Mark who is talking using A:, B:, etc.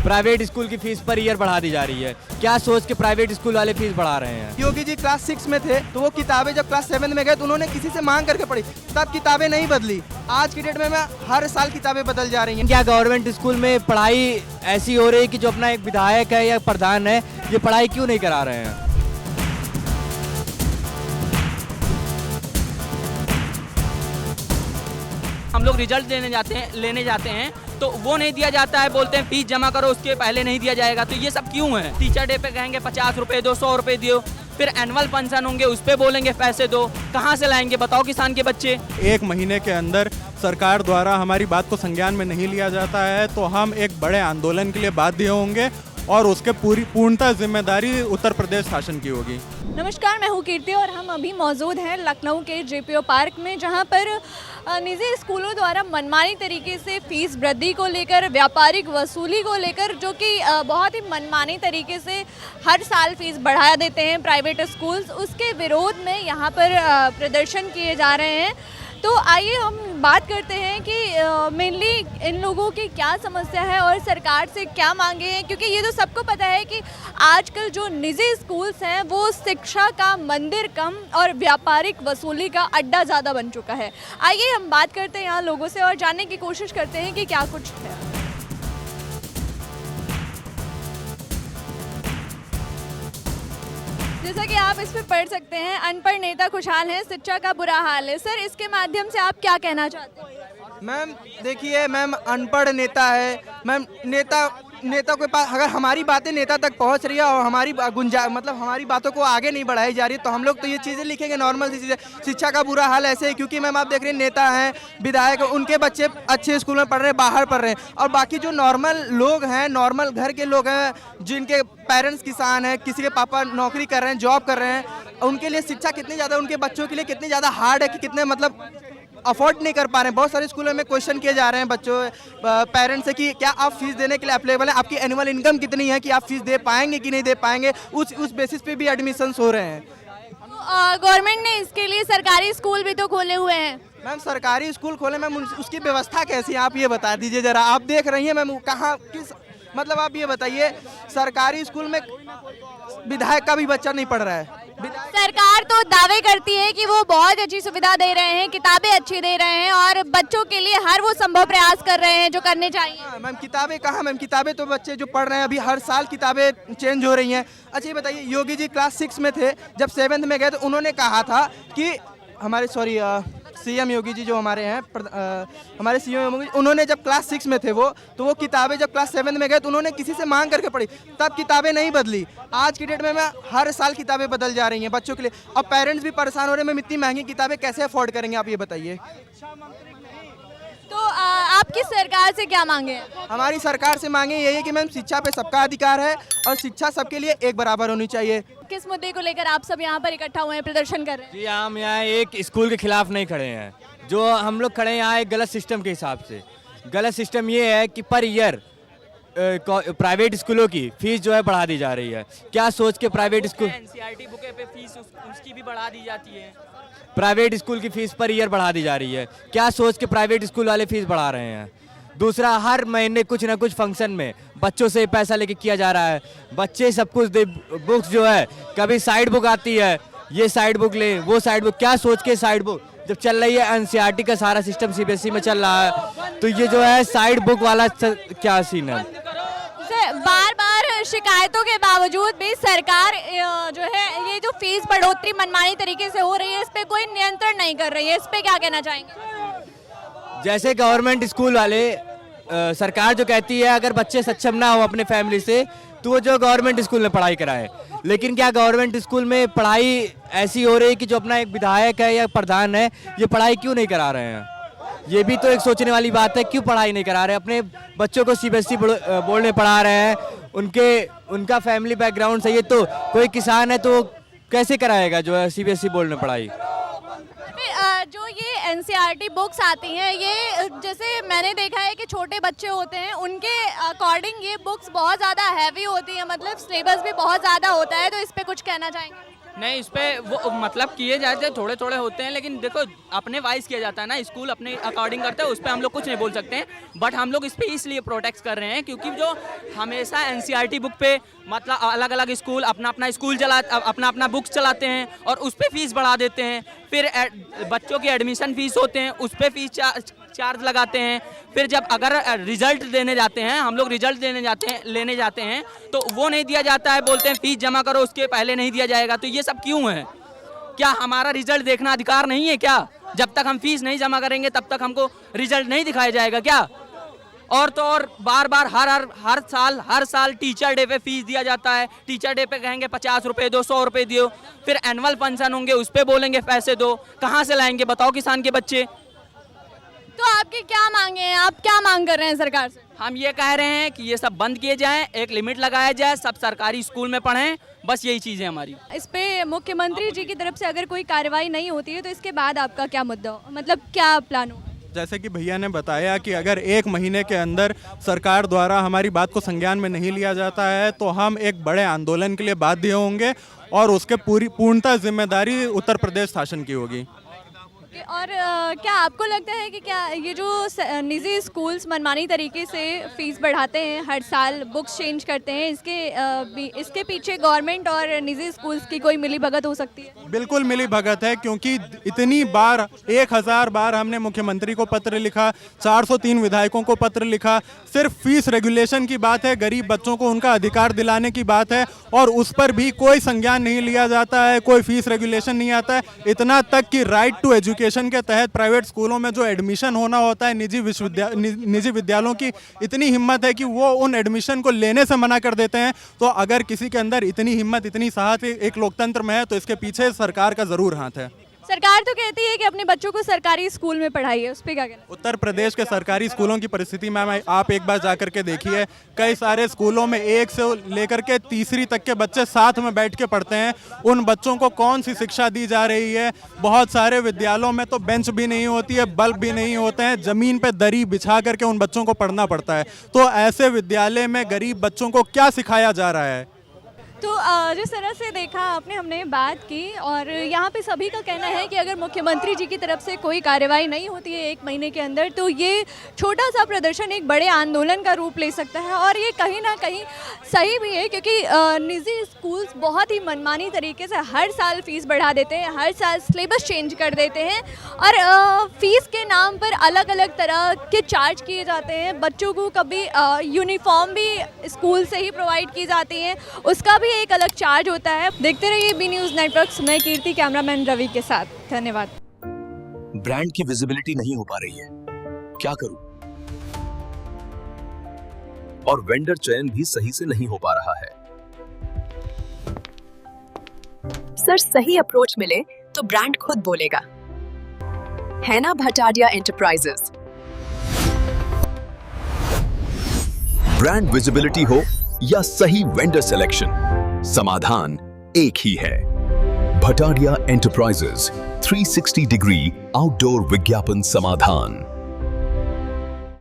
A: Private school की fees per year बढ़ा दी जा रही है। क्या सोच के प्राइवेट स्कूल वाले फीस बढ़ा रहे हैं?
B: योगी जी क्लास 6 में थे तो वो किताबें जब क्लास 7 में गए तो उन्होंने किसी से मांग करके पढ़ी, तब किताबें नहीं बदली। आज की डेट में हर साल किताबें बदल जा रही हैं।
A: क्या गवर्नमेंट स्कूल में पढ़ाई ऐसी हो रही है कि जो अपना एक विधायक है या प्रधान है ये पढ़ाई क्यों नहीं करा रहे हैं?
C: हम लोग रिजल्ट लेने जाते हैं तो वो नहीं दिया जाता है, बोलते हैं फीस जमा करो उसके पहले नहीं दिया जाएगा। तो ये सब क्यों है? टीचर डे पे कहेंगे 50 रुपये दो, 100 रुपये दियो, फिर एनुअल फंक्शन होंगे उस पर बोलेंगे पैसे दो। कहाँ से लाएंगे बताओ किसान के बच्चे?
D: एक महीने के अंदर सरकार द्वारा हमारी बात को संज्ञान में नहीं लिया जाता है तो हम एक बड़े आंदोलन के लिए बाध्य होंगे और उसके पूर्णतः जिम्मेदारी उत्तर प्रदेश शासन की होगी।
E: नमस्कार, मैं हूँ कीर्ति और हम अभी मौजूद हैं लखनऊ के जेपीओ पार्क में, जहाँ पर निजी स्कूलों द्वारा मनमानी तरीके से फीस वृद्धि को लेकर, व्यापारिक वसूली को लेकर, जो कि बहुत ही मनमानी तरीके से हर साल फीस बढ़ा देते हैं प्राइवेट स्कूल्स, उसके विरोध में यहाँ पर प्रदर्शन किए जा रहे हैं। तो आइए हम बात करते हैं कि मेनली इन लोगों की क्या समस्या है और सरकार से क्या मांगे हैं, क्योंकि ये तो सबको पता है कि आजकल जो निजी स्कूल्स हैं वो शिक्षा का मंदिर कम और व्यापारिक वसूली का अड्डा ज़्यादा बन चुका है। आइए हम बात करते हैं यहाँ लोगों से और जानने की कोशिश करते हैं कि क्या कुछ है। जैसा कि आप इस पे पढ़ सकते हैं, अनपढ़ नेता खुशहाल हैं, शिक्षा का बुरा हाल है। सर, इसके माध्यम से आप क्या कहना चाहते हैं?
B: मैम देखिए, मैम अनपढ़ नेता है, मैम नेता के पास अगर हमारी बातें नेता तक पहुंच रही है और हमारी हमारी बातों को आगे नहीं बढ़ाई जा रही तो हम लोग तो ये चीज़ें लिखेंगे, नॉर्मल सी चीज़ें। शिक्षा का बुरा हाल ऐसे ही क्योंकि मैम आप देख रहे हैं नेता हैं, विधायक हैं, उनके बच्चे अच्छे स्कूल में पढ़ रहे हैं, बाहर पढ़ रहे हैं, और बाकी जो नॉर्मल लोग हैं, नॉर्मल घर के लोग हैं, जिनके पेरेंट्स किसान हैं, किसी के पापा नौकरी कर रहे हैं, जॉब कर रहे हैं, उनके लिए शिक्षा कितनी ज़्यादा, उनके बच्चों के लिए कितनी ज़्यादा हार्ड है कि कितने अफोर्ड नहीं कर पा रहे हैं। बहुत सारे स्कूलों में क्वेश्चन किए जा रहे हैं बच्चों पेरेंट्स से कि क्या आप फीस देने के लिए अवेलेबल है, आपकी एनुअल इनकम कितनी है कि आप फीस दे पाएंगे कि नहीं दे पाएंगे, उस बेसिस पे भी एडमिशन्स हो रहे हैं।
E: गवर्नमेंट ने इसके लिए सरकारी स्कूल भी तो खोले हुए हैं।
B: मैम सरकारी स्कूल खोले, मैम उसकी व्यवस्था कैसी है आप ये बता दीजिए ज़रा। आप देख रही हैं मैम कहाँ किस आप ये बताइए, सरकारी स्कूल में विधायक का भी बच्चा नहीं पढ़ रहा है।
E: सरकार तो दावे करती है कि वो बहुत अच्छी सुविधा दे रहे हैं, किताबें अच्छी दे रहे हैं और बच्चों के लिए हर वो संभव प्रयास कर रहे हैं जो करने चाहिए।
B: मैम किताबें कहाँ? मैम किताबें तो बच्चे जो पढ़ रहे हैं अभी हर साल किताबें चेंज हो रही हैं। अच्छा ये बताइए, योगी जी क्लास 6 में थे, जब 7th में गए तो उन्होंने कहा था कि हमारे सीएम योगी जी जो हमारे हैं, हमारे सीएम योगी, उन्होंने जब क्लास 6 में थे तो वो किताबें जब क्लास 7 में गए तो उन्होंने किसी से मांग करके पढ़ी, तब किताबें नहीं बदली। आज की डेट में हर साल किताबें बदल जा रही हैं बच्चों के लिए, और पेरेंट्स भी परेशान हो रहे हैं। मैम इतनी महंगी किताबें कैसे अफोर्ड करेंगे आप ये बताइए।
E: तो आप किस सरकार से क्या मांगे?
B: हमारी सरकार से मांगे यही है कि मैम शिक्षा पे सबका अधिकार है और शिक्षा सबके लिए एक बराबर होनी चाहिए।
E: किस मुद्दे को लेकर आप सब यहाँ पर इकट्ठा हुए हैं, प्रदर्शन कर रहे हैं?
A: जी, हम यहाँ एक स्कूल के खिलाफ नहीं खड़े हैं। जो हम लोग खड़े हैं यहाँ एक गलत सिस्टम के हिसाब से। गलत सिस्टम ये है कि पर ईयर प्राइवेट स्कूलों की फीस जो है बढ़ा दी जा रही है। क्या सोच के प्राइवेट स्कूल
C: एनसीईआरटी बुक पे फीस उसकी भी बढ़ा दी जाती है।
A: प्राइवेट स्कूल की फीस पर ईयर बढ़ा दी जा रही है। क्या सोच के प्राइवेट स्कूल वाले फीस बढ़ा रहे हैं? दूसरा, हर महीने कुछ ना कुछ फंक्शन में बच्चों से पैसा लेके किया जा रहा है। बच्चे सब कुछ बुक्स जो है, कभी साइड बुक आती है, ये साइड बुक ले, वो साइड बुक। क्या सोच के साइड बुक जब चल रही है, एनसीईआरटी का सारा सिस्टम सीबीएसई में चल रहा है, तो ये जो है साइड बुक वाला क्या सीन है?
E: बार बार शिकायतों के बावजूद भी सरकार जो है ये जो फीस बढ़ोतरी मनमानी तरीके से हो रही है, इस पे कोई नियंत्रण नहीं कर रही है। इस पे क्या कहना चाहेंगे?
A: जैसे गवर्नमेंट स्कूल वाले सरकार जो कहती है अगर बच्चे सक्षम ना हो अपने फैमिली से तो वो जो गवर्नमेंट स्कूल में पढ़ाई कराएं, लेकिन क्या गवर्नमेंट स्कूल में पढ़ाई ऐसी हो रही है कि जो अपना एक विधायक है या प्रधान है ये पढ़ाई क्यों नहीं करा रहे हैं? ये भी तो एक सोचने वाली बात है, क्यों पढ़ाई नहीं करा रहे? अपने बच्चों को सीबीएसई बोर्ड में पढ़ा रहे हैं, उनका फैमिली बैकग्राउंड सही है, तो कोई किसान है तो कैसे कराएगा जो है सीबीएसई बोर्ड में पढ़ाई?
E: जो ये एनसीईआरटी बुक्स आती हैं, ये जैसे मैंने देखा है कि छोटे बच्चे होते हैं उनके अकॉर्डिंग ये बुक्स बहुत ज़्यादा हैवी होती हैं, मतलब सिलेबस भी बहुत ज़्यादा होता है, तो इस पे कुछ कहना चाहेंगे?
C: नहीं, इस पे वो मतलब किए जाते हैं, थोड़े थोड़े होते हैं, लेकिन देखो अपने वाइज किया जाता है ना, स्कूल अपने अकॉर्डिंग करते हैं, उस पर हम लोग कुछ नहीं बोल सकते हैं। बट हम लोग इस पे इसलिए प्रोटेक्ट कर रहे हैं क्योंकि जो हमेशा एनसीईआरटी बुक पे मतलब अलग अलग स्कूल अपना अपना स्कूल अपना अपना बुक्स चलाते हैं और उस पर फीस बढ़ा देते हैं। फिर बच्चों की एडमिशन फीस होते हैं, उस पर फीस चार्ज लगाते हैं। फिर जब अगर रिजल्ट देने जाते हैं, हम लोग रिजल्ट लेने जाते हैं तो वो नहीं दिया जाता है, बोलते हैं फीस जमा करो उसके पहले नहीं दिया जाएगा। तो ये सब क्यों है? क्या हमारा रिजल्ट देखना अधिकार नहीं है क्या? जब तक हम फीस नहीं जमा करेंगे तब तक हमको रिजल्ट नहीं दिखाया जाएगा क्या? और तो और बार बार हर साल टीचर डे पे फीस दिया जाता है। टीचर डे पे कहेंगे 50 रुपये दो, 100 रुपये दियो। फिर एनुअल फंक्शन होंगे उस पर बोलेंगे पैसे दो। कहाँ से लाएंगे बताओ किसान के बच्चे?
E: तो आपकी क्या मांगे हैं, आप क्या मांग कर रहे हैं सरकार से?
C: हम ये कह रहे हैं कि ये सब बंद किए जाएं, एक लिमिट लगाया जाए, सब सरकारी स्कूल में पढ़ें, बस यही चीज़ है हमारी।
E: इस पे मुख्यमंत्री जी की तरफ से अगर कोई कार्रवाई नहीं होती है तो इसके बाद आपका क्या मुद्दा हो, मतलब क्या प्लान हो?
D: जैसे कि भैया ने बताया कि अगर 1 महीने के अंदर सरकार द्वारा हमारी बात को संज्ञान में नहीं लिया जाता है तो हम एक बड़े आंदोलन के लिए बाध्य होंगे और उसके पूर्णतः जिम्मेदारी उत्तर प्रदेश शासन की होगी।
E: और क्या आपको लगता है कि क्या ये जो निजी स्कूल्स मनमानी तरीके से फीस बढ़ाते हैं, हर साल बुक्स चेंज करते हैं, इसके पीछे गवर्नमेंट और निजी स्कूल्स की कोई मिली भगत हो सकती है?
D: बिल्कुल मिली भगत है, क्योंकि इतनी बार 1000 बार हमने मुख्यमंत्री को पत्र लिखा, 403 विधायकों को पत्र लिखा। सिर्फ फीस रेगुलेशन की बात है, गरीब बच्चों को उनका अधिकार दिलाने की बात है और उस पर भी कोई संज्ञान नहीं लिया जाता है, कोई फीस रेगुलेशन नहीं आता है। इतना तक कि राइट टू एजुकेशन के तहत प्राइवेट स्कूलों में जो एडमिशन होना होता है, निजी विद्यालयों की इतनी हिम्मत है कि वो उन एडमिशन को लेने से मना कर देते हैं। तो अगर किसी के अंदर इतनी हिम्मत, इतनी साहस एक लोकतंत्र में है तो इसके पीछे सरकार का जरूर हाथ है।
E: सरकार तो कहती है कि अपने बच्चों को सरकारी स्कूल में पढ़ाइए, उस पर क्या कहना?
D: उत्तर प्रदेश के सरकारी स्कूलों की परिस्थिति में आप एक बार जाकर के देखिए, कई सारे स्कूलों में 1 से लेकर के 3री तक के बच्चे साथ में बैठ के पढ़ते हैं। उन बच्चों को कौन सी शिक्षा दी जा रही है? बहुत सारे विद्यालयों में तो बेंच भी नहीं होती है, बल्ब भी नहीं होते हैं, ज़मीन पे दरी बिछा करके उन बच्चों को पढ़ना पड़ता है। तो ऐसे विद्यालय में गरीब बच्चों को क्या सिखाया जा रहा है?
E: तो जिस तरह से देखा आपने, हमने बात की और यहाँ पे सभी का कहना है कि अगर मुख्यमंत्री जी की तरफ से कोई कार्रवाई नहीं होती है 1 महीने के अंदर तो ये छोटा सा प्रदर्शन एक बड़े आंदोलन का रूप ले सकता है। और ये कहीं ना कहीं सही भी है क्योंकि निजी स्कूल्स बहुत ही मनमानी तरीके से हर साल फीस बढ़ा देते हैं, हर साल सिलेबस चेंज कर देते हैं और फीस के नाम पर अलग अलग तरह के चार्ज किए जाते हैं। बच्चों को कभी यूनिफॉर्म भी स्कूल से ही प्रोवाइड की जाती है, उसका भी एक अलग चार्ज होता है। देखते रहिए बी न्यूज़ नेटवर्क। मैं कीर्ति, कैमरामैन रवि के साथ। धन्यवाद।
F: ब्रांड की विजिबिलिटी नहीं हो पा रही है, क्या करूं? और वेंडर चयन भी सही से नहीं हो पा रहा है।
G: सर, सही अप्रोच मिले तो ब्रांड खुद बोलेगा, है ना भटाडिया एंटरप्राइजेस।
F: ब्रांड विजिबिलिटी हो या सही वेंडर सिलेक्शन, समाधान एक ही है। भटाडिया एंटरप्राइजेस 360 डिग्री आउटडोर विज्ञापन समाधान।